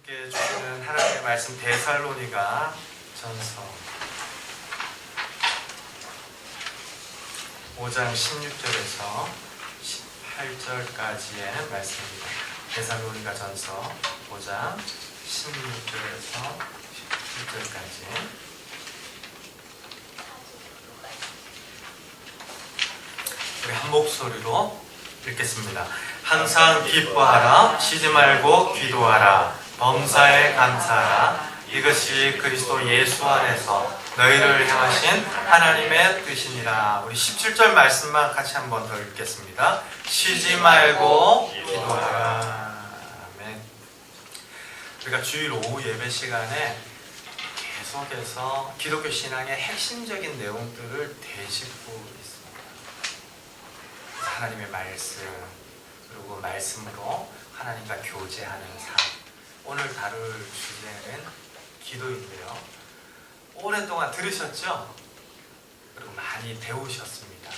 함께 주시는 하나님의 말씀 데살로니가 전서 5장 16절에서 18절까지의 말씀입니다. 데살로니가 전서 5장 16절에서 17절까지 우리 한 목소리로 읽겠습니다. 항상 기뻐하라, 쉬지 말고 기도하라, 범사에 감사하라. 이것이 그리스도 예수 안에서 너희를 향하신 하나님의 뜻이니라. 우리 17절 말씀만 같이 한 번 더 읽겠습니다. 쉬지 말고 기도하라. 아멘. 우리가 주일 오후 예배 시간에 계속해서 기독교 신앙의 핵심적인 내용들을 되짚고 있습니다. 하나님의 말씀, 그리고 말씀으로 하나님과 교제하는 삶. 오늘 다룰 주제는 기도인데요. 오랫동안 들으셨죠? 그리고 많이 배우셨습니다.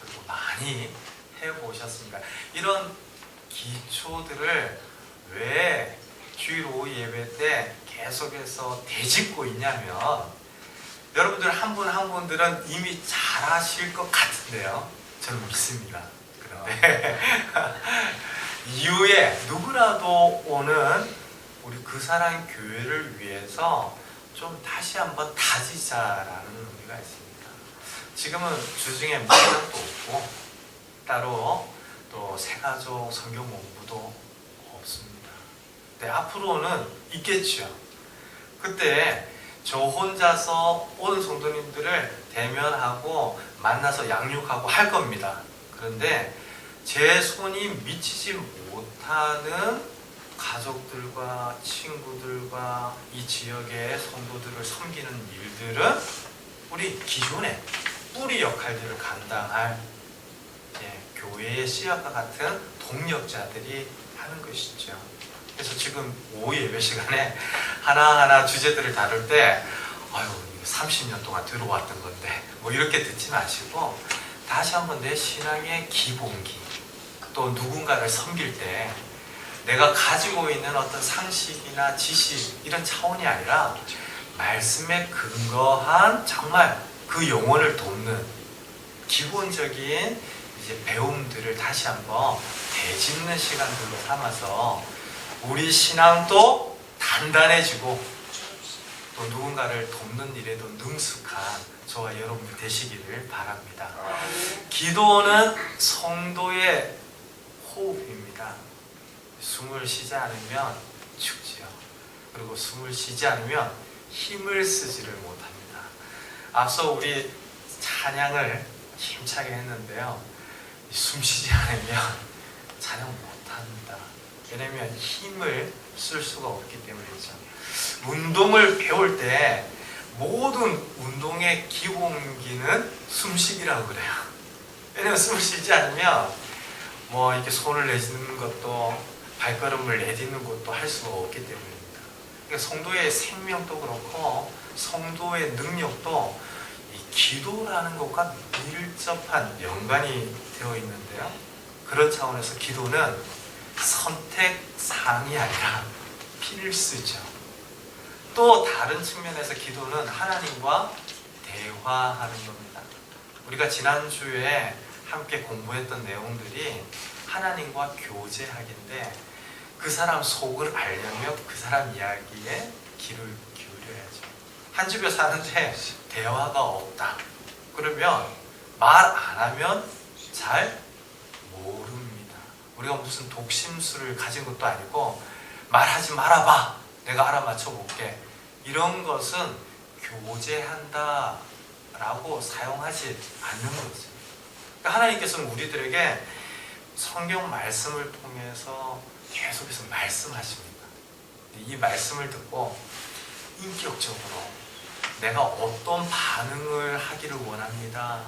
그리고 많이 해보셨습니다. 이런 기초들을 왜 주일 오후 예배 때 계속해서 되짚고 있냐면, 여러분들 한 분 한 분들은 이미 잘 아실 것 같은데요. 저는 믿습니다. 그런데 이후에 누구라도 오는 우리 그 사람 교회를 위해서 좀 다시 한번 다지자라는 의미가 있습니다. 지금은 주중에 문학도 없고 따로 또 새가족 성경 공부도 없습니다. 근데 앞으로는 있겠죠. 그때 저 혼자서 오는 성도님들을 대면하고 만나서 양육하고 할 겁니다. 그런데 제 손이 미치지 못하는 가족들과 친구들과 이 지역의 성도들을 섬기는 일들은 우리 기존의 뿌리 역할들을 감당할 교회의 씨앗과 같은 동력자들이 하는 것이죠. 그래서 지금 오후 예배 시간에 하나하나 주제들을 다룰 때 아유 30년 동안 들어왔던 건데 뭐 이렇게 듣지 마시고 다시 한번 내 신앙의 기본기, 또 누군가를 섬길 때 내가 가지고 있는 어떤 상식이나 지식 이런 차원이 아니라 말씀에 근거한 정말 그 영혼을 돕는 기본적인 이제 배움들을 다시 한번 되짚는 시간들로 삼아서 우리 신앙도 단단해지고 또 누군가를 돕는 일에도 능숙한 저와 여러분이 되시기를 바랍니다. 기도는 성도의 호흡입니다. 숨을 쉬지 않으면 죽지요. 그리고 숨을 쉬지 않으면 힘을 쓰지를 못합니다. 앞서 우리 찬양을 힘차게 했는데요. 숨 쉬지 않으면 찬양 못합니다. 왜냐하면 힘을 쓸 수가 없기 때문이죠. 운동을 배울 때 모든 운동의 기본기는 숨쉬기라고 그래요. 왜냐하면 숨을 쉬지 않으면 뭐 이렇게 손을 내딛는 것도 발걸음을 내딛는 것도 할 수가 없기 때문입니다. 그러니까 성도의 생명도 그렇고 성도의 능력도 이 기도라는 것과 밀접한 연관이 되어 있는데요. 그런 차원에서 기도는 선택사항이 아니라 필수죠. 또 다른 측면에서 기도는 하나님과 대화하는 겁니다. 우리가 지난주에 함께 공부했던 내용들이 하나님과 교제하기인데 그 사람 속을 알려면 그 사람 이야기에 귀를 기울여야죠. 한 집에 사는데 대화가 없다. 그러면 말 안 하면 잘 모릅니다. 우리가 무슨 독심술을 가진 것도 아니고 말하지 말아봐. 내가 알아맞혀 볼게. 이런 것은 교제한다 라고 사용하지 않는 거죠. 그러니까 하나님께서는 우리들에게 성경 말씀을 통해서 계속해서 말씀하십니다. 이 말씀을 듣고 인격적으로 내가 어떤 반응을 하기를 원합니다.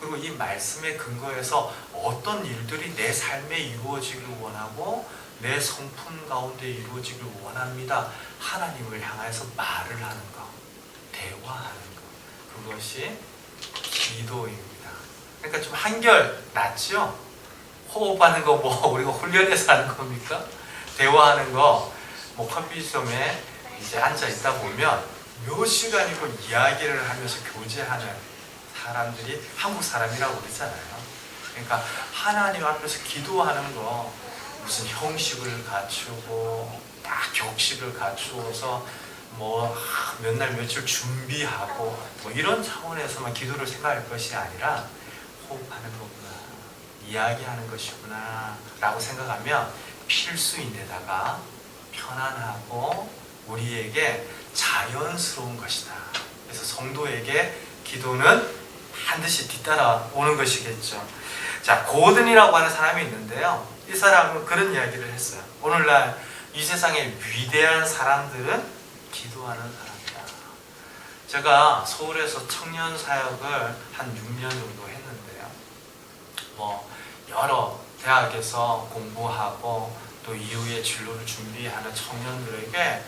그리고 이 말씀에 근거해서 어떤 일들이 내 삶에 이루어지길 원하고 내 성품 가운데 이루어지길 원합니다. 하나님을 향해서 말을 하는 것, 대화하는 것, 그것이 기도입니다. 그러니까 좀 한결 낫죠? 호흡하는 거 뭐 우리가 훈련해서 하는 겁니까? 대화하는 거 뭐 커피숍에 이제 앉아 있다 보면 몇 시간이고 이야기를 하면서 교제하는 사람들이 한국 사람이라고 그러잖아요. 그러니까 하나님 앞에서 기도하는 거 무슨 형식을 갖추고 딱 격식을 갖추어서 뭐 몇 날 며칠 준비하고 뭐 이런 차원에서만 기도를 생각할 것이 아니라 호흡하는 거구나, 이야기하는 것이구나 라고 생각하면 필수인데다가 편안하고 우리에게 자연스러운 것이다. 그래서 성도에게 기도는 반드시 뒤따라오는 것이겠죠. 자, 고든이라고 하는 사람이 있는데요. 이 사람은 그런 이야기를 했어요. 오늘날 이 세상의 위대한 사람들은 기도하는 사람이다. 제가 서울에서 청년 사역을 한 6년 정도 했는데요. 뭐 여러 대학에서 공부하고 또 이후에 진로를 준비하는 청년들에게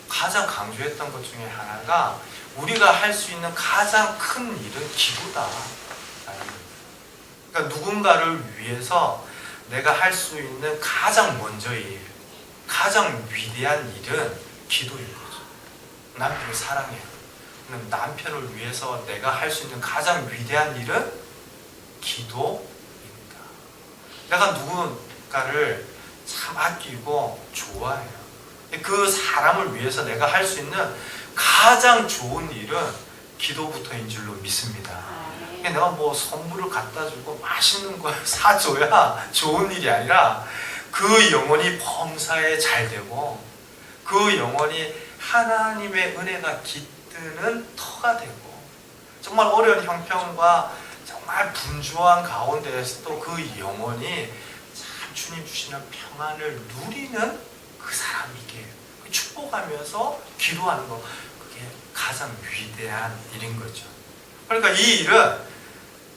가장 강조했던 것 중에 하나가 우리가 할 수 있는 가장 큰 일은 기도다. 그러니까 누군가를 위해서 내가 할 수 있는 가장 먼저의 일, 가장 위대한 일은 기도인 거죠. 남편을 사랑해요. 남편을 위해서 내가 할 수 있는 가장 위대한 일은 기도입니다. 내가 누군가를 참 아끼고 좋아해요. 그 사람을 위해서 내가 할 수 있는 가장 좋은 일은 기도부터인 줄로 믿습니다. 내가 뭐 선물을 갖다 주고 맛있는 걸 사줘야 좋은 일이 아니라 그 영혼이 범사에 잘 되고 그 영혼이 하나님의 은혜가 깃드는 터가 되고 정말 어려운 형편과 정말 분주한 가운데에서도 그 영혼이 참 주님 주시는 평안을 누리는 그 사람이게 축복하면서 기도하는 거, 그게 가장 위대한 일인 거죠. 그러니까 이 일은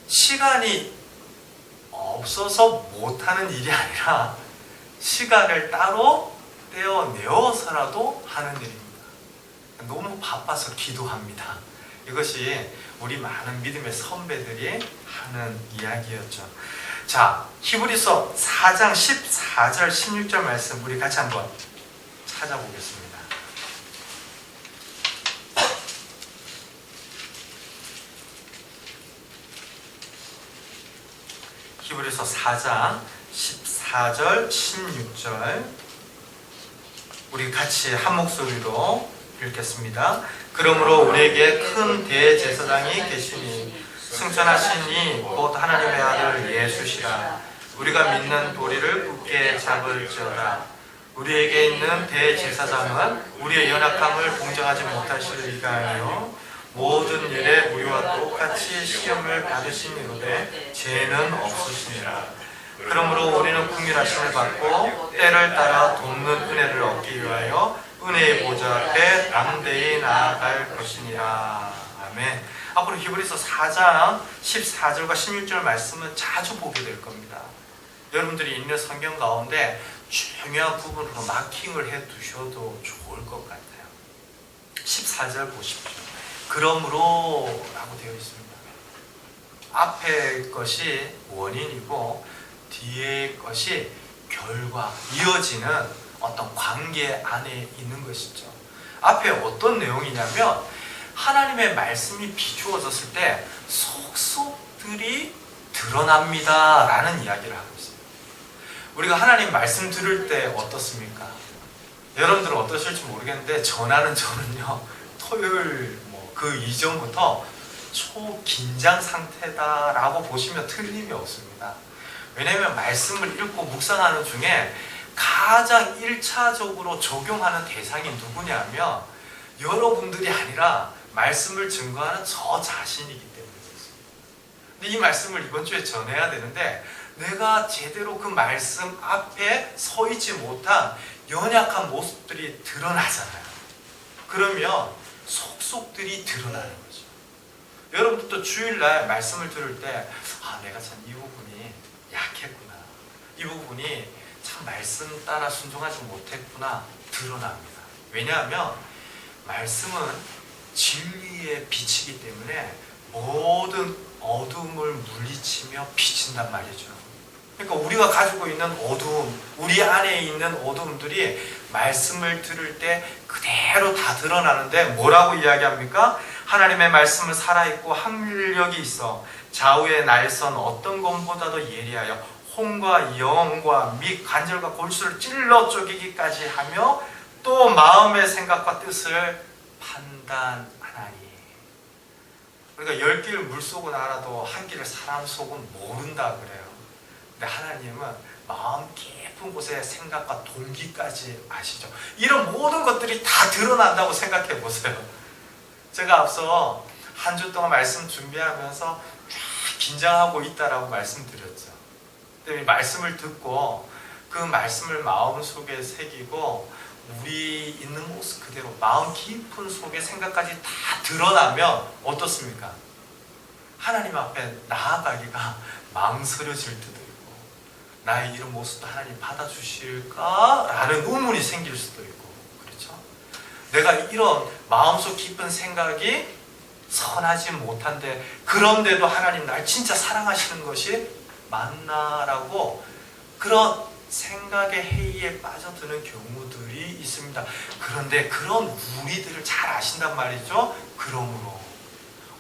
시간이 없어서 못하는 일이 아니라 시간을 따로 떼어내어서라도 하는 일입니다. 너무 바빠서 기도합니다. 이것이 우리 많은 믿음의 선배들이 하는 이야기였죠. 자, 히브리서 4장 14절 16절 말씀 우리 같이 한번 찾아보겠습니다. 히브리서 4장 14절 16절 우리 같이 한 목소리로 읽겠습니다. 그러므로 우리에게 큰 대제사장이 계시니 승천하신 이 곧 하나님의 아들 예수시라. 우리가 믿는 도리를 굳게 잡을지어다. 우리에게 있는 대제사장은 우리의 연약함을 공정하지 못하시를 위하여 모든 일에 우리와 똑같이 시험을 받으시니로되 죄는 없으시니라. 그러므로 우리는 긍휼하심을 받고 때를 따라 돕는 은혜를 얻기 위하여 은혜의 보좌 앞에 담대히 나아갈 것이니라. 아멘. 앞으로 히브리서 4장 14절과 16절 말씀은 자주 보게 될 겁니다. 여러분들이 읽는 성경 가운데 중요한 부분으로 마킹을 해 두셔도 좋을 것 같아요. 14절 보십시오. 그러므로 라고 되어 있습니다. 앞에 것이 원인이고 뒤에 것이 결과, 이어지는 어떤 관계 안에 있는 것이죠. 앞에 어떤 내용이냐면 하나님의 말씀이 비추어졌을 때 속속들이 드러납니다 라는 이야기를 하고 있어요. 우리가 하나님 말씀 들을 때 어떻습니까? 여러분들은 어떠실지 모르겠는데 저는요 토요일 그 이전부터 초긴장 상태다라고 보시면 틀림이 없습니다. 왜냐하면 말씀을 읽고 묵상하는 중에 가장 1차적으로 적용하는 대상이 누구냐면 여러분들이 아니라 말씀을 증거하는 저 자신이기 때문이었습니다. 근데 이 말씀을 이번 주에 전해야 되는데 내가 제대로 그 말씀 앞에 서 있지 못한 연약한 모습들이 드러나잖아요. 그러면 속속들이 드러나는 거죠. 여러분들도 주일날 말씀을 들을 때 내가 참 이 부분이 약했구나, 이 부분이 참 말씀 따라 순종하지 못했구나 드러납니다. 왜냐하면 말씀은 진리의 빛이기 때문에 모든 어둠을 물리치며 비친단 말이죠. 그러니까 우리가 가지고 있는 어두움, 우리 안에 있는 어두움들이 말씀을 들을 때 그대로 다 드러나는데 뭐라고 이야기합니까? 하나님의 말씀은 살아있고 합력이 있어 좌우의 날선 어떤 것보다도 예리하여 혼과 영과 및 관절과 골수를 찔러 쪼개기까지 하며 또 마음의 생각과 뜻을 판단하나니. 그러니까 10길 물속은 알아도 한 길을 사람 속은 모른다 그래요. 근데 하나님은 마음 깊은 곳의 생각과 동기까지 아시죠. 이런 모든 것들이 다 드러난다고 생각해 보세요. 제가 앞서 한 주 동안 말씀 준비하면서 쫙 긴장하고 있다라고 말씀드렸죠. 근데 말씀을 듣고 그 말씀을 마음속에 새기고 우리 있는 모습 그대로 마음 깊은 속의 생각까지 다 드러나면 어떻습니까? 하나님 앞에 나아가기가 망설여질 때도 있고 나의 이런 모습도 하나님 받아주실까? 라는 의문이 생길 수도 있고 그렇죠? 내가 이런 마음속 깊은 생각이 선하지 못한데 그런데도 하나님 날 진짜 사랑하시는 것이 맞나라고 그런 생각의 해이에 빠져드는 경우들이 있습니다. 그런데 그런 우리들을 잘 아신단 말이죠. 그러므로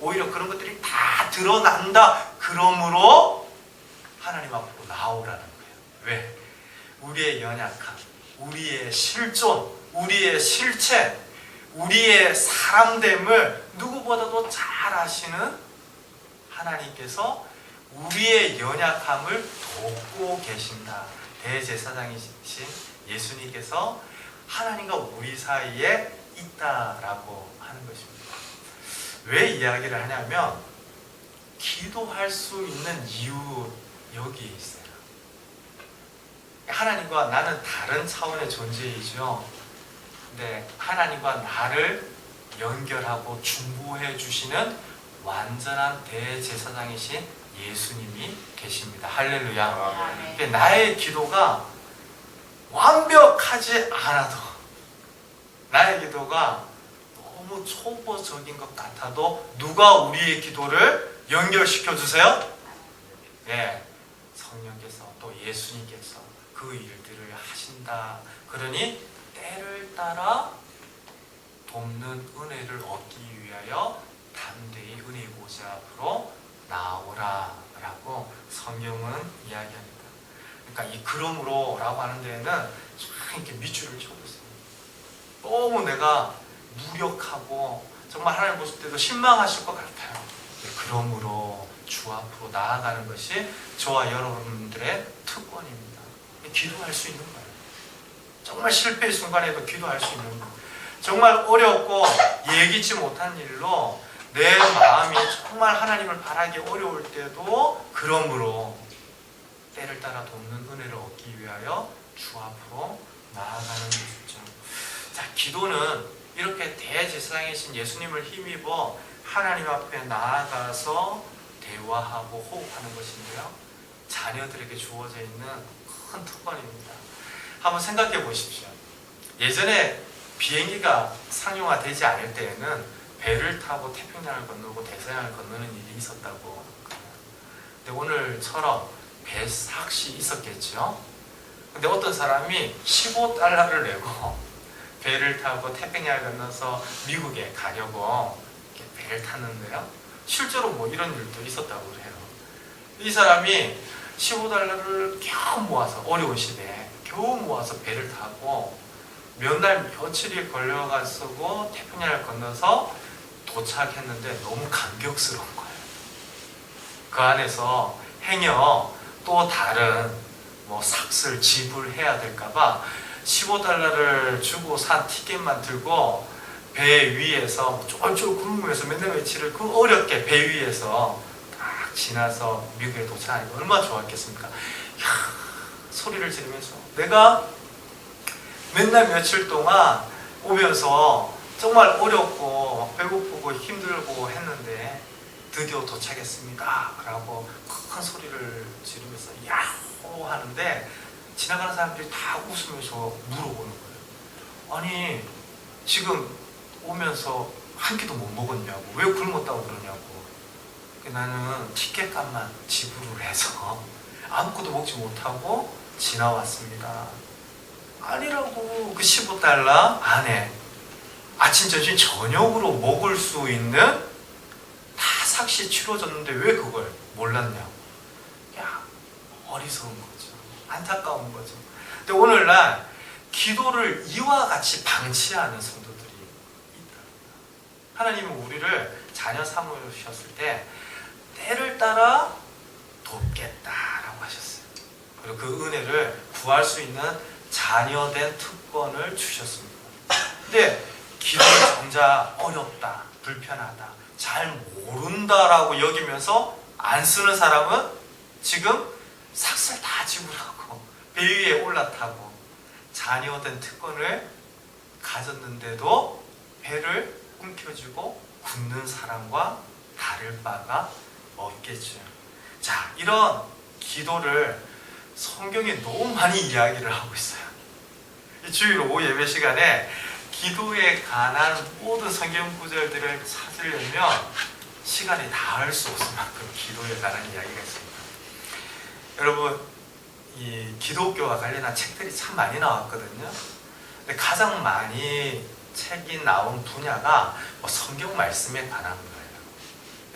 오히려 그런 것들이 다 드러난다. 그러므로 하나님 앞으로 나오라는 거예요. 왜? 우리의 연약함, 우리의 실존, 우리의 실체, 우리의 사람됨을 누구보다도 잘 아시는 하나님께서 우리의 연약함을 돕고 계신다. 대제사장이신 예수님께서 하나님과 우리 사이에 있다라고 하는 것입니다. 왜 이야기를 하냐면 기도할 수 있는 이유 여기에 있어요. 하나님과 나는 다른 차원의 존재이죠. 근데 하나님과 나를 연결하고 중보해 주시는 완전한 대제사장이신 예수님이 계십니다. 할렐루야. 그러니까 나의 기도가 완벽하지 않아도 나의 기도가 너무 초보적인 것 같아도 누가 우리의 기도를 연결시켜 주세요? 예, 성령께서 또 예수님께서 그 일들을 하신다. 그러니 때를 따라 돕는 은혜를 얻기 위하여 담대히 은혜 보좌 앞으로 나오라 라고 성경은 이야기합니다. 그러니까 이 그러므로 라고 하는 데에는 참 이렇게 밑줄을 쳐고 있어요. 너무 내가 무력하고 정말 하나님 보실 때도 실망하실 것 같아요. 그러므로 주 앞으로 나아가는 것이 저와 여러분들의 특권입니다. 기도할 수 있는 거예요. 정말 실패의 순간에도 기도할 수 있는 거예요. 정말 어렵고 예기치 못한 일로 내 마음이 정말 하나님을 바라기 어려울 때도 그러므로 때를 따라 돕는 은혜를 얻기 위하여 주 앞으로 나아가는 것이죠. 자, 기도는 이렇게 대제사장이신 예수님을 힘입어 하나님 앞에 나아가서 대화하고 호흡하는 것인데요. 자녀들에게 주어져 있는 큰 특권입니다. 한번 생각해 보십시오. 예전에 비행기가 상용화되지 않을 때에는 배를 타고 태평양을 건너고 대서양을 건너는 일이 있었다고. 근데 오늘처럼 배 삭시 있었겠죠. 근데 어떤 사람이 $15를 내고 배를 타고 태평양을 건너서 미국에 가려고 배를 탔는데요. 실제로 뭐 이런 일도 있었다고 해요. 이 사람이 $15를 겨우 모아서 어려운 시대에 겨우 모아서 배를 타고 몇 날 며칠이 걸려가지고 태평양을 건너서 도착했는데 너무 감격스러운 거예요. 그 안에서 행여 또 다른 뭐 삭슬 지불해야 될까봐 $15를 주고 산 티켓만 들고 배 위에서 쫄쫄 굶으면서 몇 날 며칠을 그 어렵게 배 위에서 딱 지나서 미국에 도착하니까 얼마나 좋았겠습니까? 이야, 소리를 지르면서 내가 몇 날 며칠 동안 오면서 정말 어렵고 배고프고 힘들고 했는데 드디어 도착했습니다 라고 큰 소리를 지르면서 야호 하는데 지나가는 사람들이 다 웃으면서 물어보는 거예요. 아니 지금 오면서 한 끼도 못 먹었냐고, 왜 굶었다고 그러냐고. 나는 티켓값만 지불을 해서 아무것도 먹지 못하고 지나왔습니다. 아니라고. 그 15달러 안에 아침, 점심, 저녁으로 먹을 수 있는 다 삭시 치러졌는데 왜 그걸 몰랐냐? 야, 어리석은 거죠. 안타까운 거죠. 근데 오늘날 기도를 이와 같이 방치하는 성도들이 있다. 하나님은 우리를 자녀 삼으셨을 때 때를 따라 돕겠다라고 하셨어요. 그리고 그 은혜를 구할 수 있는 자녀된 특권을 주셨습니다. 근데 기도가 정작 어렵다, 불편하다, 잘 모른다라고 여기면서 안 쓰는 사람은 지금 삭슬 다 지우라고 배 위에 올라타고 자녀된 특권을 가졌는데도 배를 움켜쥐고 굽는 사람과 다를 바가 없겠죠. 자, 이런 기도를 성경에 너무 많이 이야기를 하고 있어요. 이 주일 오후 예배 시간에 기도에 관한 모든 성경 구절들을 찾으려면 시간이 닿을 수 없을 만큼 기도에 관한 이야기가 있습니다. 여러분, 이 기독교와 관련한 책들이 참 많이 나왔거든요. 근데 가장 많이 책이 나온 분야가 성경 말씀에 관한 거예요.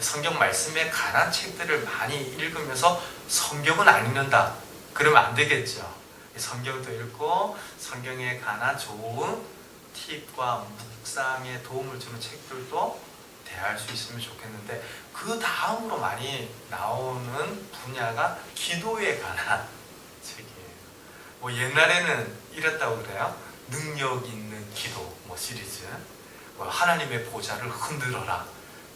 성경 말씀에 관한 책들을 많이 읽으면서 성경은 안 읽는다. 그러면 안 되겠죠. 성경도 읽고 성경에 관한 좋은 팁과 묵상에 도움을 주는 책들도 대할 수 있으면 좋겠는데, 그 다음으로 많이 나오는 분야가 기도에 관한 책이에요. 뭐 옛날에는 이랬다고 그래요. 능력 있는 기도 시리즈, 하나님의 보좌를 흔들어라.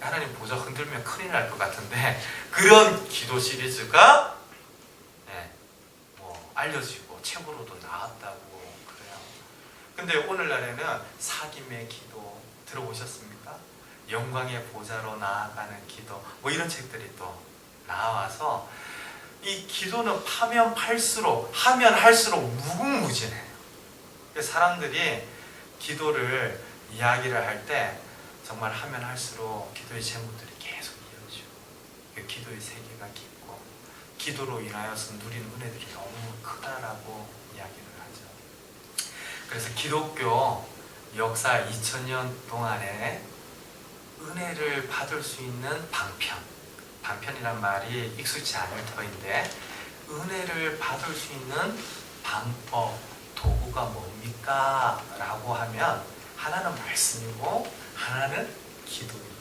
하나님 보좌 흔들면 큰일 날 것 같은데 그런 기도 시리즈가 알려지고 책으로도 나왔다고 그래요. 근데 오늘날에는 사귐의 기도 들어보셨습니까? 영광의 보좌로 나아가는 기도, 이런 책들이 또 나와서 이 기도는 하면 할수록 무궁무진해요. 사람들이 기도를 이야기를 할 때 정말 하면 할수록 기도의 제목들이 계속 이어지고 기도의 세계가 깊고 기도로 인하여서 누린 은혜들이 너무 크다라고 이야기를 하죠. 그래서 기독교 역사 2000년 동안에 은혜를 받을 수 있는 방편이란 말이 익숙치 않을 터인데, 은혜를 받을 수 있는 방법, 도구가 뭡니까? 라고 하면 하나는 말씀이고 하나는 기도입니다.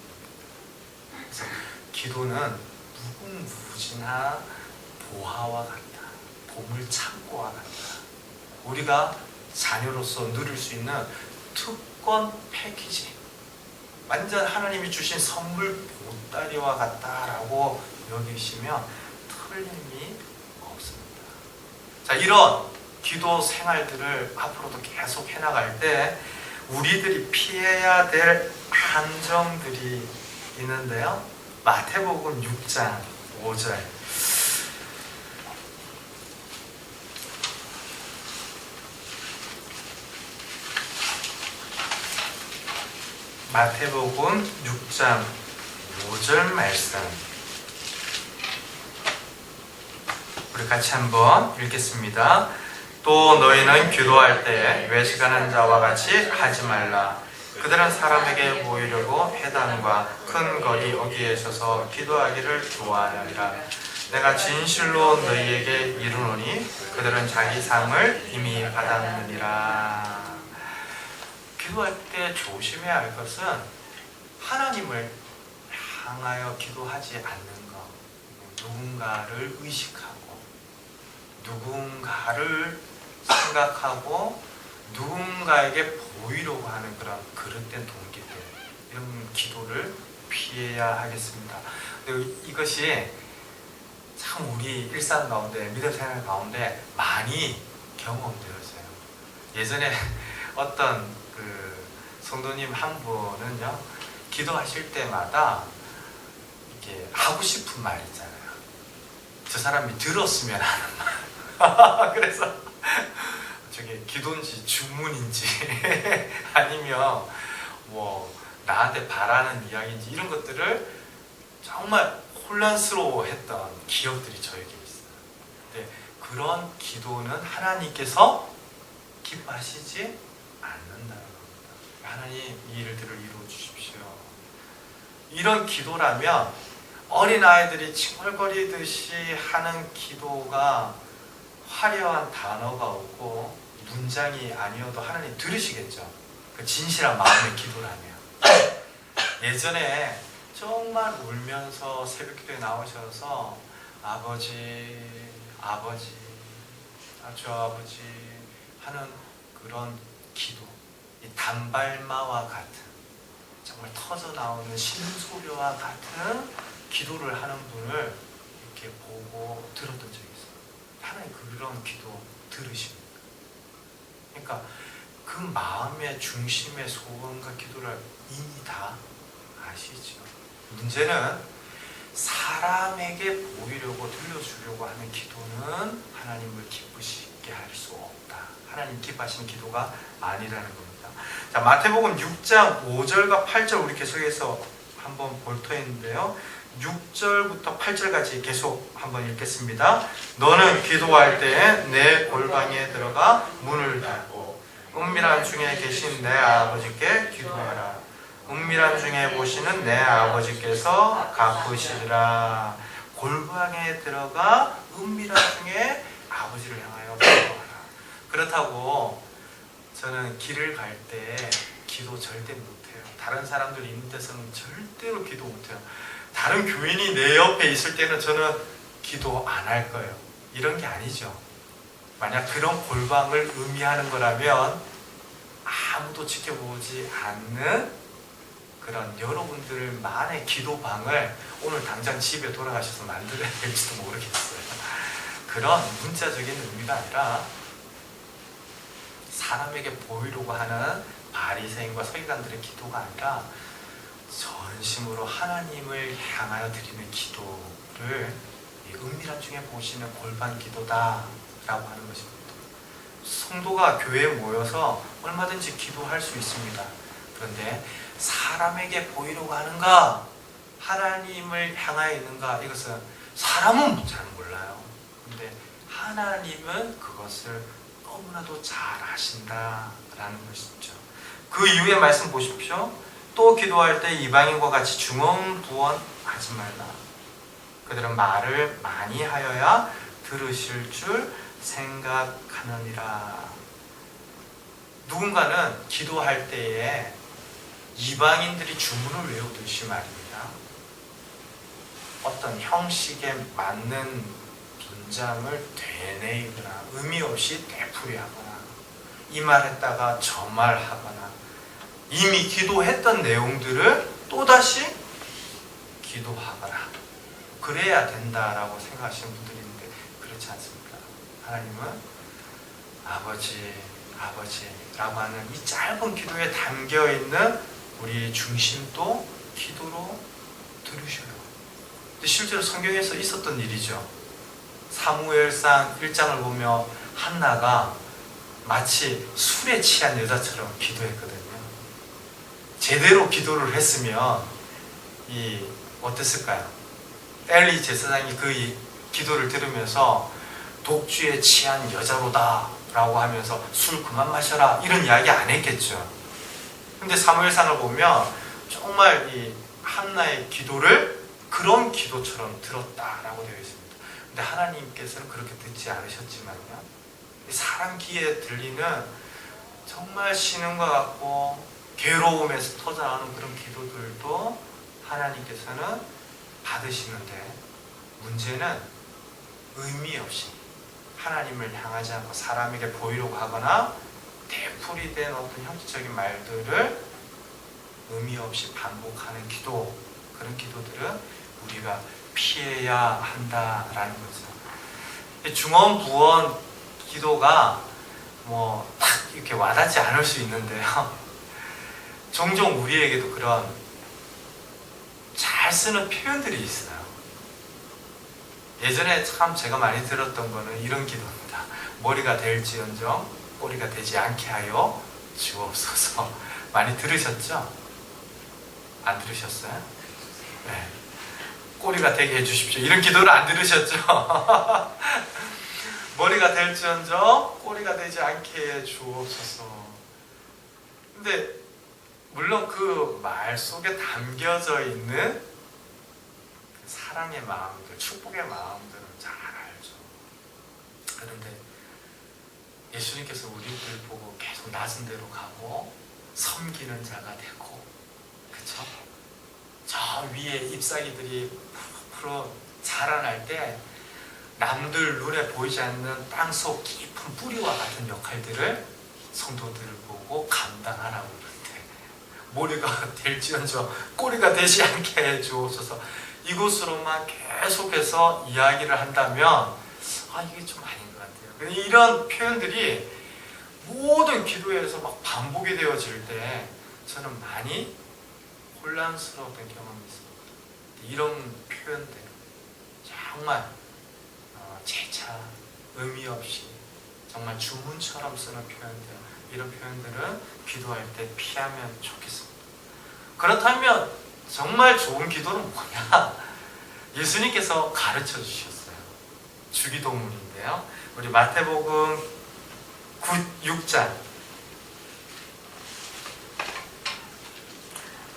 그래서 기도는 무궁무진한 보화와 같다. 보물 창고와 같다. 우리가 자녀로서 누릴 수 있는 특권 패키지, 완전 하나님이 주신 선물 보따리와 같다라고 여기시면 틀림이 없습니다. 자, 이런 기도 생활들을 앞으로도 계속 해나갈 때 우리들이 피해야 될 함정들이 있는데요. 마태복음 6장 5절. 마태복음 6장 5절 말씀, 우리 같이 한번 읽겠습니다. 또 너희는 기도할 때 외식하는 자와 같이 하지 말라. 그들은 사람에게 보이려고 회당과 큰 거리 어귀에 서서 기도하기를 좋아하느니라. 내가 진실로 너희에게 이르노니 그들은 자기 상을 이미 받았느니라. 기도할 때 조심해야 할 것은 하나님을 향하여 기도하지 않는 것, 누군가를 의식하고 누군가를 생각하고 누군가에게 보이려고 하는 그런 그릇된 동기들, 이런 기도를 피해야 하겠습니다. 근데 이것이 참 우리 일상 가운데, 믿음 생활 가운데 많이 경험되어져요. 예전에 어떤 성도님 한 분은요, 기도하실 때마다 이렇게 하고 싶은 말 있잖아요. 저 사람이 들었으면 하는 말. 그래서 저게 기도인지 주문인지 아니면 나한테 바라는 이야기인지 이런 것들을 정말 혼란스러워했던 기억들이 저에게 있어요. 그런 기도는 하나님께서 기뻐하시지 않는다는 겁니다. 하나님 이 일들을 이루어 주십시오. 이런 기도라면 어린아이들이 칭얼거리듯이 하는 기도가 화려한 단어가 없고 문장이 아니어도 하나님 들으시겠죠. 그 진실한 마음의 기도라면. 예전에 정말 울면서 새벽기도에 나오셔서 아버지, 아버지, 주 아버지 하는 그런 기도, 이 단발마와 같은 정말 터져나오는 신소리와 같은 기도를 하는 분을 이렇게 보고 들었던 적이 있어요. 하나님 그런 기도 들으십니다. 그러니까 그 마음의 중심의 소원과 기도를 이미 다 아시죠. 문제는 사람에게 보이려고 들려주려고 하는 기도는 하나님을 기쁘시게 할 수 없다. 하나님 기뻐하시는 기도가 아니라는 겁니다. 자, 마태복음 6장 5절과 8절 우리 계속해서 한번 볼 터인데요. 6절부터 8절까지 계속 한번 읽겠습니다. 너는 기도할 때 내 골방에 들어가 문을 닫고 은밀한 중에 계신 내 아버지께 기도하라. 은밀한 중에 보시는 내 아버지께서 갚으시리라. 골방에 들어가 은밀한 중에 아버지를 향하여 기도하라. 그렇다고 저는 길을 갈 때 기도 절대 못해요. 다른 사람들 있는 데서는 절대로 기도 못해요. 다른 교인이 내 옆에 있을 때는 저는 기도 안 할 거예요. 이런 게 아니죠. 만약 그런 골방을 의미하는 거라면 아무도 지켜보지 않는 그런 여러분들만의 기도방을 오늘 당장 집에 돌아가셔서 만들어야 될지도 모르겠어요. 그런 문자적인 의미가 아니라 사람에게 보이려고 하는 바리새인과 서기관들의 기도가 아니라 전심으로 하나님을 향하여 드리는 기도를 은밀한 중에 보시는 골방 기도다라고 하는 것입니다. 성도가 교회에 모여서 얼마든지 기도할 수 있습니다. 그런데 사람에게 보이려고 하는가, 하나님을 향하여 있는가, 이것은 사람은 잘 몰라요. 그런데 하나님은 그것을 너무나도 잘 아신다라는 것이죠. 그 이후의 말씀 보십시오. 또 기도할 때 이방인과 같이 중언부언하지 말라. 그들은 말을 많이 하여야 들으실 줄 생각하느니라. 누군가는 기도할 때에 이방인들이 주문을 외우듯이 말입니다. 어떤 형식에 맞는 문장을 되뇌이거나 의미 없이 되풀이하거나 이 말했다가 저 말하거나 이미 기도했던 내용들을 또다시 기도하거나 그래야 된다라고 생각하시는 분들이 있는데 그렇지 않습니다. 하나님은 아버지, 아버지라고 하는 이 짧은 기도에 담겨있는 우리의 중심도 기도로 들으셔요. 근데 실제로 성경에서 있었던 일이죠. 사무엘상 1장을 보며 한나가 마치 술에 취한 여자처럼 기도했거든요. 제대로 기도를 했으면 어땠을까요? 엘리 제사장이 그 기도를 들으면서 독주에 취한 여자로다 라고 하면서 술 그만 마셔라 이런 이야기 안 했겠죠. 근데 사무엘상을 보면 정말 이 한나의 기도를 그런 기도처럼 들었다라고 되어 있습니다. 근데 하나님께서는 그렇게 듣지 않으셨지만요, 사람 귀에 들리는 정말 신음과 같고 괴로움에서 터져나오는 그런 기도들도 하나님께서는 받으시는데, 문제는 의미 없이 하나님을 향하지 않고 사람에게 보이려고 하거나 되풀이된 어떤 형식적인 말들을 의미 없이 반복하는 기도, 그런 기도들은 우리가 피해야 한다라는 거죠. 중언부언 기도가 딱 이렇게 와닿지 않을 수 있는데요. 종종 우리에게도 그런 잘 쓰는 표현들이 있어요. 예전에 참 제가 많이 들었던 거는 이런 기도입니다. 머리가 될지언정 꼬리가 되지 않게 하여 주옵소서. 많이 들으셨죠? 안 들으셨어요? 네. 꼬리가 되게 해주십시오. 이런 기도를 안 들으셨죠? 머리가 될지언정 꼬리가 되지 않게 해 주옵소서. 근데 물론 그 말 속에 담겨져 있는 그 사랑의 마음들, 축복의 마음들은 잘 알죠. 그런데 예수님께서 우리들 보고 계속 낮은 데로 가고 섬기는 자가 되고, 그쵸? 저 위에 잎사귀들이 푸르푸르 자라날 때 남들 눈에 보이지 않는 땅속 깊은 뿌리와 같은 역할들을 성도들을 보고 감당하라고 그러는데, 머리가 될지언정 꼬리가 되지 않게 해주옵소서. 이곳으로만 계속해서 이야기를 한다면 이게 좀 아닌 것 같아요. 이런 표현들이 모든 기도에서 막 반복이 되어질 때 저는 많이 혼란스러웠던 경험이 있습니다. 이런 표현들 정말 재차 의미 없이 정말 주문처럼 쓰는 표현들, 이런 표현들은 기도할 때 피하면 좋겠습니다. 그렇다면 정말 좋은 기도는 뭐냐? 예수님께서 가르쳐 주셨어요. 주기도문인데요. 우리 마태복음 6장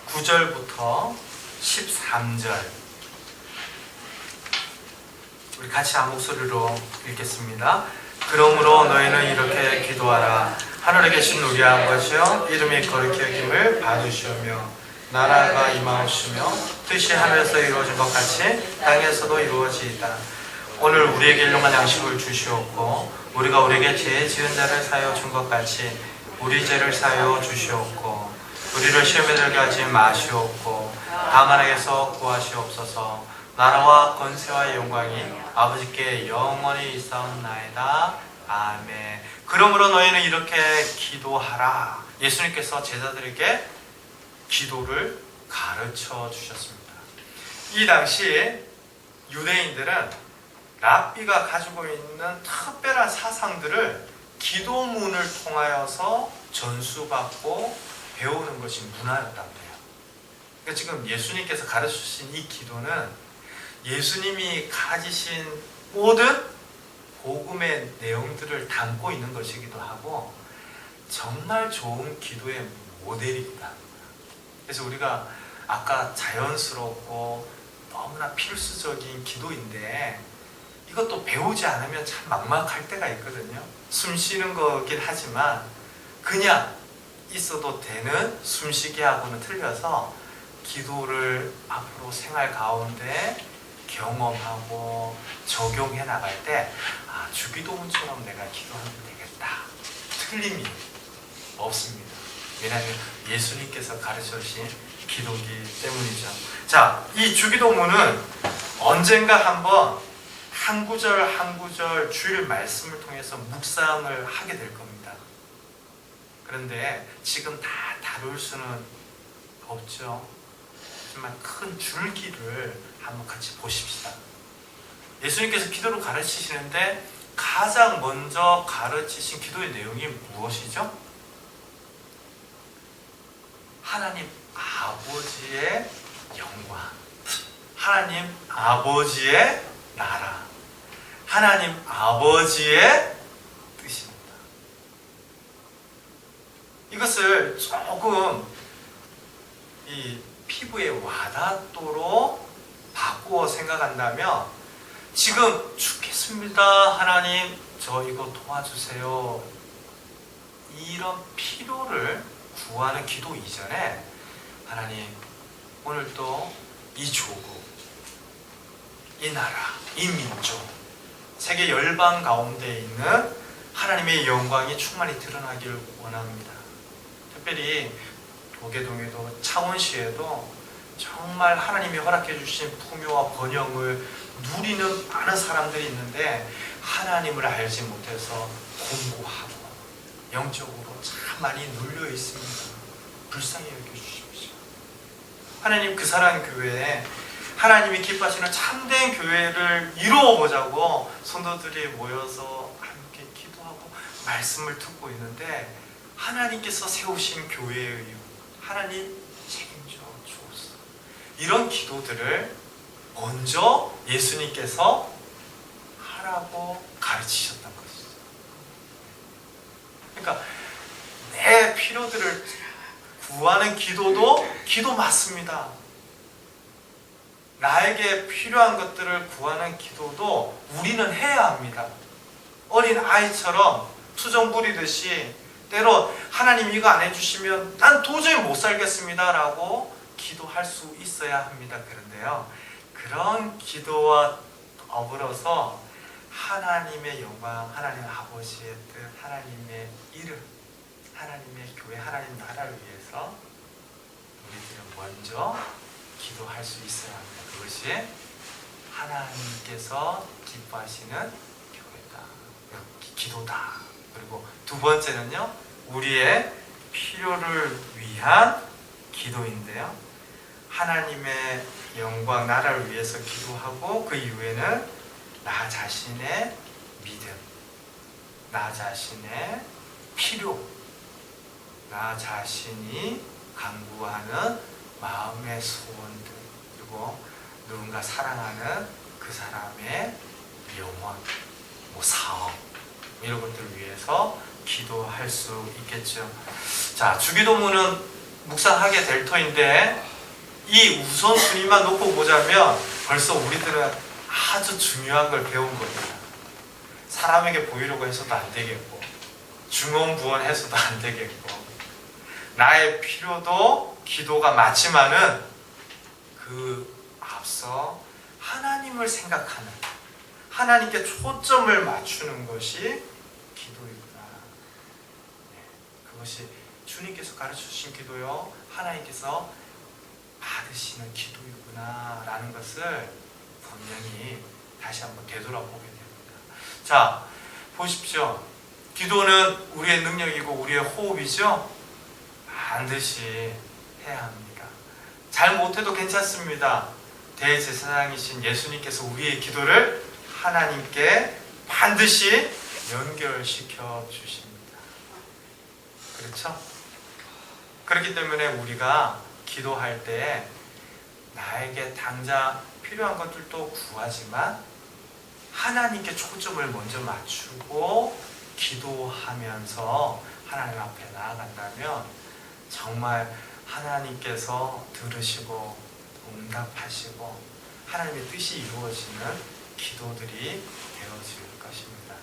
9절부터 13절, 우리 같이 한 목소리로 읽겠습니다. 그러므로 너희는 이렇게 기도하라. 하늘에 계신 우리 아버지여, 이름이 거룩히 여김을 받으시오며 나라가 임하옵시며 뜻이 하늘에서 이루어진 것 같이 땅에서도 이루어지이다. 오늘 우리에게 일용할 양식을 주시옵고 우리가 우리에게 죄 지은 자를 사하여 준 것 같이 우리 죄를 사하여 주시옵고 우리를 시험에 들게 하지 마시옵고 다만 악에서 구하시옵소서. 나라와 권세와 영광이 아버지께 영원히 있사옵나이다. 아멘. 그러므로 너희는 이렇게 기도하라. 예수님께서 제자들에게 기도를 가르쳐 주셨습니다. 이 당시 유대인들은 랍비가 가지고 있는 특별한 사상들을 기도문을 통하여서 전수받고 배우는 것이 문화였단 말이에요. 그러니까 지금 예수님께서 가르쳐 주신 이 기도는 예수님이 가지신 모든 복음의 내용들을 담고 있는 것이기도 하고 정말 좋은 기도의 모델이기도 합니다. 그래서 우리가 아까 자연스럽고 너무나 필수적인 기도인데 이것도 배우지 않으면 참 막막할 때가 있거든요. 숨 쉬는 거긴 하지만 그냥 있어도 되는 숨쉬기하고는 틀려서 기도를 앞으로 생활 가운데 경험하고 적용해 나갈 때 주기도문처럼 내가 기도하면 되겠다. 틀림이 없습니다. 왜냐하면 예수님께서 가르쳐 주신 기도기 때문이죠. 자, 이 주기도문은 언젠가 한번 한 구절 한 구절 주일 말씀을 통해서 묵상을 하게 될 겁니다. 그런데 지금 다 다룰 수는 없죠. 하지만 큰 줄기를 한번 같이 보십시다. 예수님께서 기도를 가르치시는데 가장 먼저 가르치신 기도의 내용이 무엇이죠? 하나님 아버지의 영광, 하나님 아버지의 나라, 하나님 아버지의 뜻입니다. 이것을 조금 이 피부에 와닿도록 바꾸어 생각한다면 지금 죽겠습니다. 하나님 저 이거 도와주세요. 이런 필요를 구하는 기도 이전에 하나님 오늘도 이 조국, 이 나라, 이 민족, 세계 열방 가운데 있는 하나님의 영광이 충만히 드러나기를 원합니다. 특별히 도계동에도 창원시에도 정말 하나님이 허락해 주신 풍요와 번영을 누리는 많은 사람들이 있는데 하나님을 알지 못해서 공고하고 영적으로 참 많이 눌려 있습니다. 불쌍히 여겨주십시오. 하나님 그 사랑 교회에 하나님이 기뻐하시는 참된 교회를 이루어 보자고 성도들이 모여서 함께 기도하고 말씀을 듣고 있는데 하나님께서 세우신 교회의 하나님 책임져 주옵소서. 이런 기도들을 먼저 예수님께서 하라고 가르치셨단 필요들을 구하는 기도도 기도 맞습니다. 나에게 필요한 것들을 구하는 기도도 우리는 해야 합니다. 어린 아이처럼 투정 부리듯이 때로 하나님 이거 안 해주시면 난 도저히 못 살겠습니다 라고 기도할 수 있어야 합니다. 그런데요, 그런 기도와 더불어서 하나님의 영광, 하나님 아버지의 뜻, 하나님의 이름, 하나님의 교회, 하나님 나라를 위해서 우리들은 먼저 기도할 수 있어야 합니다. 그것이 하나님께서 기뻐하시는 교회다, 기도다. 그리고 두 번째는요, 우리의 필요를 위한 기도인데요, 하나님의 영광, 나라를 위해서 기도하고 그 이후에는 나 자신의 믿음, 나 자신의 필요, 나 자신이 간구하는 마음의 소원들, 그리고 누군가 사랑하는 그 사람의 영혼, 사업, 이런 것들을 위해서 기도할 수 있겠죠. 자, 주기도문은 묵상하게 될 터인데 이 우선순위만 놓고 보자면 벌써 우리들은 아주 중요한 걸 배운 겁니다. 사람에게 보이려고 해서도 안 되겠고, 중언부언해서도 안 되겠고, 나의 필요도 기도가 맞지만은 그 앞서 하나님을 생각하는, 하나님께 초점을 맞추는 것이 기도이구나. 그것이 주님께서 가르쳐주신 기도요, 하나님께서 받으시는 기도이구나 라는 것을 분명히 다시 한번 되돌아보게 됩니다. 자, 보십시오. 기도는 우리의 능력이고 우리의 호흡이죠. 반드시 해야 합니다. 잘 못해도 괜찮습니다. 대제사장이신 예수님께서 우리의 기도를 하나님께 반드시 연결시켜 주십니다. 그렇죠? 그렇기 때문에 우리가 기도할 때 나에게 당장 필요한 것들도 구하지만 하나님께 초점을 먼저 맞추고 기도하면서 하나님 앞에 나아간다면 정말 하나님께서 들으시고 응답하시고 하나님의 뜻이 이루어지는 기도들이 되어질 것입니다.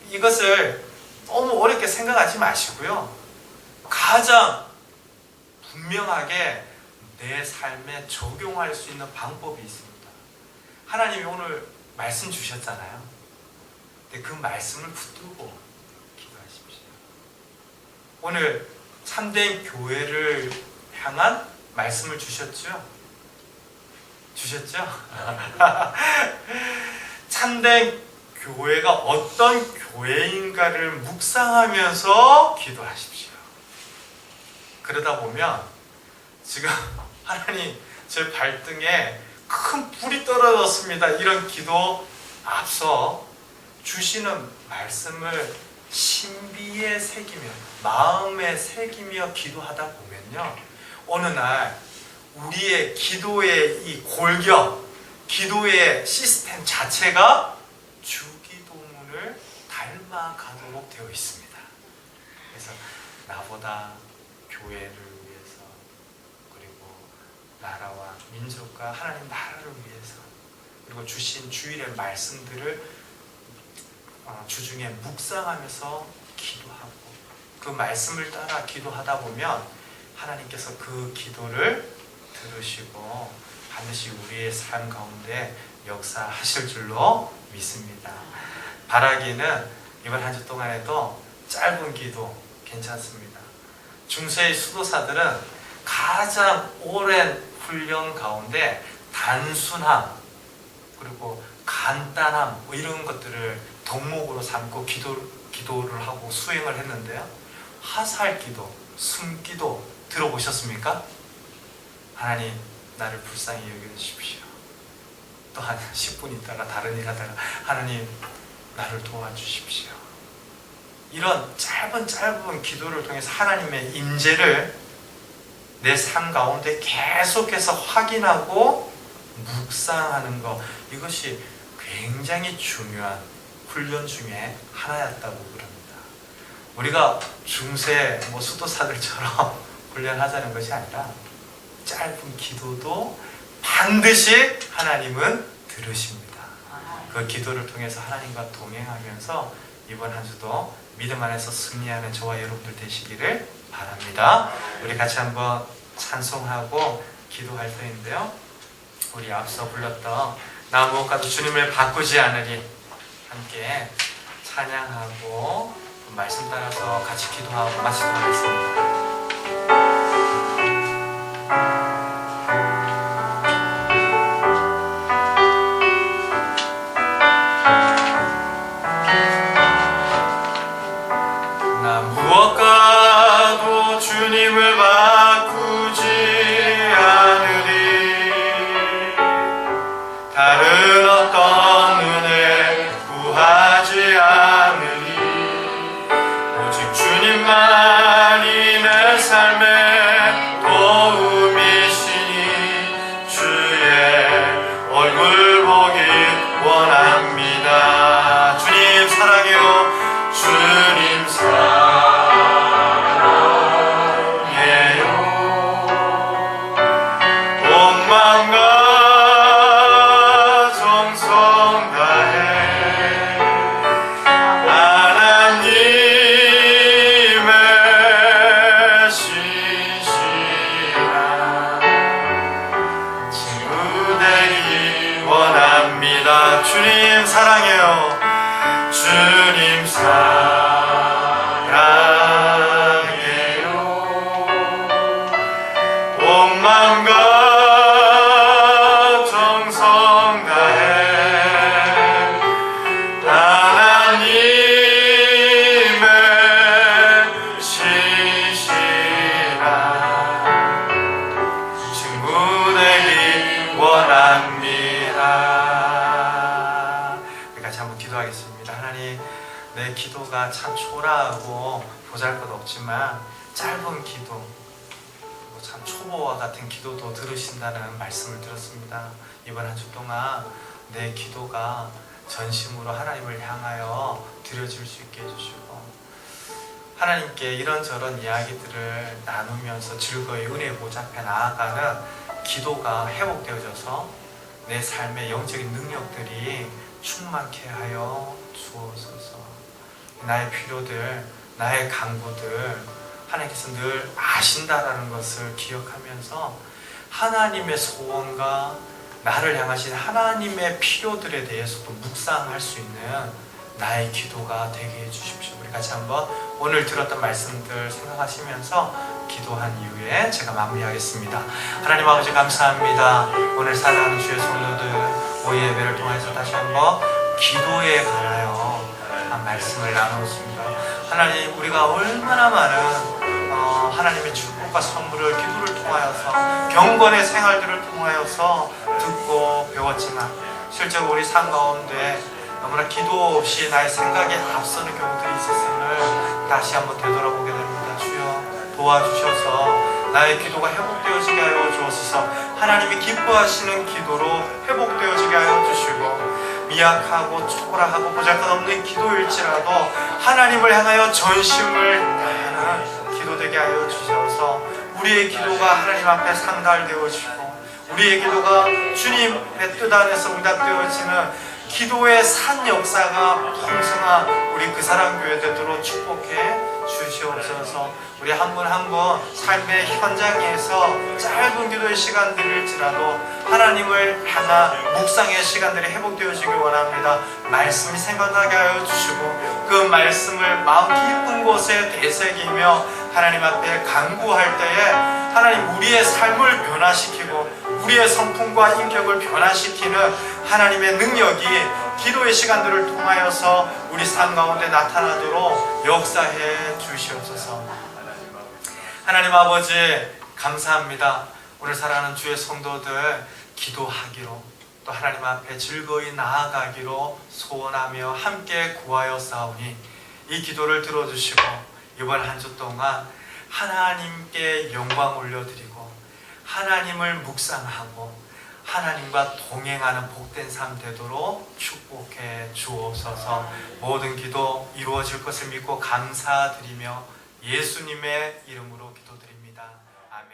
이것을 너무 어렵게 생각하지 마시고요, 가장 분명하게 내 삶에 적용할 수 있는 방법이 있습니다. 하나님이 오늘 말씀 주셨잖아요. 근데 그 말씀을 붙들고 기도하십시오. 오늘 참된 교회를 향한 말씀을 주셨죠? 주셨죠? 참된 교회가 어떤 교회인가를 묵상하면서 기도하십시오. 그러다 보면 지금 하나님 제 발등에 큰 불이 떨어졌습니다, 이런 기도 앞서 주시는 말씀을 신비에 새기며 마음에 새기며 기도하다 보면요, 어느 날 우리의 기도의 이 골격, 기도의 시스템 자체가 주기도문을 닮아가도록 되어 있습니다. 그래서 나보다 교회를 위해서, 그리고 나라와 민족과 하나님 나라를 위해서, 그리고 주신 주일의 말씀들을 주중에 묵상하면서 기도하고 그 말씀을 따라 기도하다 보면 하나님께서 그 기도를 들으시고 반드시 우리의 삶 가운데 역사하실 줄로 믿습니다. 바라기는 이번 한 주 동안에도 짧은 기도 괜찮습니다. 중세의 수도사들은 가장 오랜 훈련 가운데 단순함, 그리고 간단함, 이런 것들을 덕목으로 삼고 기도를 하고 수행을 했는데요, 화살기도, 숨기도 들어보셨습니까? 하나님, 나를 불쌍히 여겨주십시오. 또 한 10분 있다가 다른 일 하다가 하나님, 나를 도와주십시오. 이런 짧은 기도를 통해서 하나님의 임재를 내 삶 가운데 계속해서 확인하고 묵상하는 것, 이것이 굉장히 중요한 훈련 중에 하나였다고 그럽니다. 우리가 중세 수도사들처럼 훈련하자는 것이 아니라 짧은 기도도 반드시 하나님은 들으십니다. 그 기도를 통해서 하나님과 동행하면서 이번 한 주도 믿음 안에서 승리하는 저와 여러분들 되시기를 바랍니다. 우리 같이 한번 찬송하고 기도할 터인데요. 우리 앞서 불렀던 나 무엇과도 주님을 바꾸지 않으리 함께 찬양하고 말씀 따라서 같이 기도하고 마치도록 하겠습니다. 나 무엇과도 주님을 바꾸지 않으리 다른 어떤 은혜 구하지 않으리 오직 주님만이 내 삶의 도움이시니 주의 얼굴 보기 원합니다. 주님 사랑해요. 주님 사랑해요. 온 마음과 정성 다해 하나님의 신실한 친구 되기 원합니다. 주님 사랑해요. 주님 사랑해요. 온 마음과 정성 다해 하나님의 신실한 친구 되기 원합니다. 같이 한번 기도하겠습니다. 하나님, 내 기도가 참 초라하고 보잘것없지만 짧은 기도, 참 초보와 같은 기도도 들으신다는 말씀을 들었습니다. 이번 한 주 동안 내 기도가 전심으로 하나님을 향하여 드려질 수 있게 해주시고 하나님께 이런저런 이야기들을 나누면서 즐거이 은혜 보좌 앞에 나아가는 기도가 회복되어져서 내 삶의 영적인 능력들이 충만케 하여 주옵소서. 나의 필요들, 나의 간구들 하나님께서 늘 아신다라는 것을 기억하면서 하나님의 소원과 나를 향하신 하나님의 필요들에 대해서도 묵상할 수 있는 나의 기도가 되게 해주십시오. 우리 같이 한번 오늘 들었던 말씀들 생각하시면서 기도한 이후에 제가 마무리하겠습니다. 하나님 아버지 감사합니다. 오늘 사랑하는 주의 성도들 오후 예배를 통해서 다시 한번 기도에 관하여 말씀을 나누었습니다. 하나님, 우리가 얼마나 많은 하나님의 축복과 선물을 기도를 통하여서 경건의 생활들을 통하여서 듣고 배웠지만 실제로 우리 삶 가운데 너무나 기도 없이 나의 생각에 앞서는 경우들이 있었음을 다시 한번 되돌아보게 됩니다. 주여 도와주셔서 나의 기도가 회복되어지게 하여 주옵소서. 하나님이 기뻐하시는 기도로 회복되어지게 하여 주시고 미약하고 초라하고 보잘것없는 기도일지라도 하나님을 향하여 전심을 다하는 기도 되게 하여 주셔서 우리의 기도가 하나님 앞에 상달되어지고 우리의 기도가 주님의 뜻 안에서 응답되어지는 기도의 산 역사가 풍성한 우리 그 사랑 교회 되도록 축복해 주시옵소서. 우리 한 분 한 분 삶의 현장에서 짧은 기도의 시간들일지라도 하나님을 향한 묵상의 시간들이 회복되어지기 원합니다. 말씀이 생각나게 하여 주시고 그 말씀을 마음 깊은 곳에 되새기며 하나님 앞에 간구할 때에 하나님 우리의 삶을 변화시키고 우리의 성품과 인격을 변화시키는 하나님의 능력이 기도의 시간들을 통하여서 우리 삶 가운데 나타나도록 역사해 주시옵소서. 하나님 아버지 감사합니다. 오늘 사랑하는 주의 성도들 기도하기로 또 하나님 앞에 즐거이 나아가기로 소원하며 함께 구하여 싸우니 이 기도를 들어주시고 이번 한 주 동안 하나님께 영광 올려드리고 하나님을 묵상하고 하나님과 동행하는 복된 삶 되도록 축복해 주옵소서. 모든 기도 이루어질 것을 믿고 감사드리며 예수님의 이름으로 기도드립니다. 아멘.